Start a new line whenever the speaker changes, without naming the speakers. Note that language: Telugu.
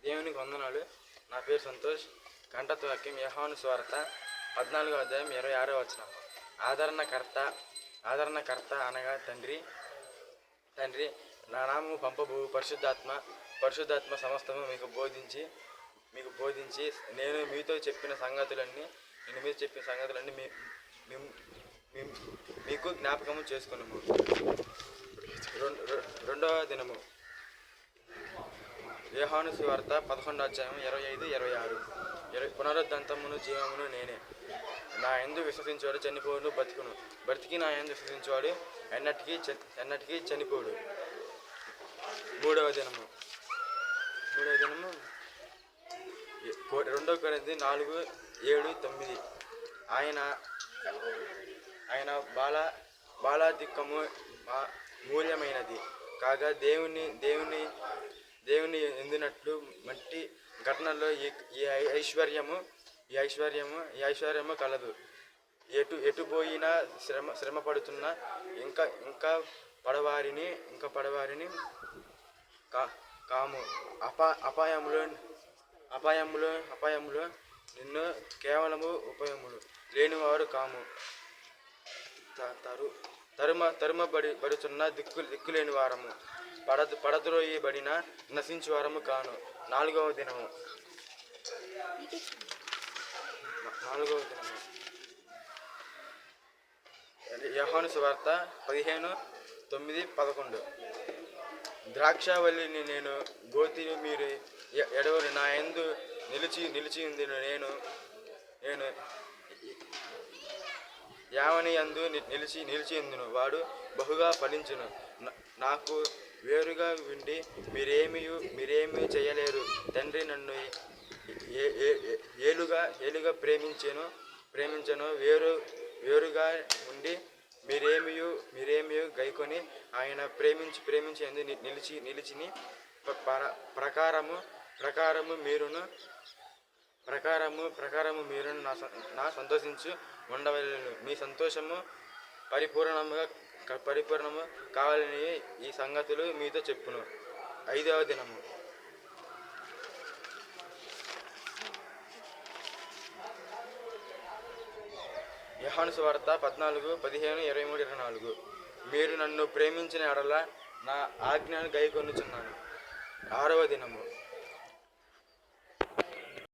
దేవునికి వందనాలు. నా పేరు సంతోష్. కంఠత్వ వాక్యం యోహాను సువార్త 14వ అధ్యాయం 26వ వచనం. ఆదరణకర్త అనగా తండ్రి నా నామము పంపబో పరిశుద్ధాత్మ సమస్తము మీకు బోధించి నేను మీతో చెప్పిన సంగతులన్నీ మీకు జ్ఞాపకము చేసుకున్నాము. రెండవ దినము యోహాను సువార్త 11వ అధ్యాయం 25, 26. పునరుద్ధరణమును జీవమును నేనే. నా యందు విశ్వసించేవాడు చనిపోడు బతుకును. బ్రతికి నా యందు విశ్వసించేవాడు ఎన్నటికీ చనిపోడు. మూడవ దినము 2 కొరింథీ 4, 7, 9. ఆయన బాలాధిక్యము మూల్యమైనది కాగా దేవుని ఎందినట్లు మట్టి ఘటనలో ఈ ఐశ్వర్యము కలదు. ఎటు పోయినా శ్రమ పడుతున్నా ఇంకా పడవారిని కాము. అపాయములో నిన్ను కేవలము ఉపయములు లేనివారు కాము. తరుమబడుచున్న దిక్కులేని వారము, పడద్రోయబడిన నశించు వారము కాను. 4వ దినము యోహాను సువార్త 15, 9, 11. ద్రాక్షావల్లిని నేను, గోతిని మీరు ఎడవని. నా యందు నిలిచి నేను యావని యందు నిలిచి ఉందును. వాడు బహుగా ఫలించును. నాకు వేరుగా ఉండి మీరేమీ చేయలేరు. తండ్రి నన్ను ఏలుగా ప్రేమించను. వేరుగా ఉండి మీరేమీ గైకొని ఆయన ప్రేమించి ఎందు నిలిచిని ప్రకారము మీరును నా సంతోషించు ఉండవలెను. మీ సంతోషము పరిపూర్ణము కావాలని ఈ సంగతులు మీతో చెప్పును. 5వ దినము యోహాను సువార్త 14, 15, 23, 24. మీరు నన్ను ప్రేమించిన ఎడల నా ఆజ్ఞను గైకొనుచున్నాను. 6వ దినము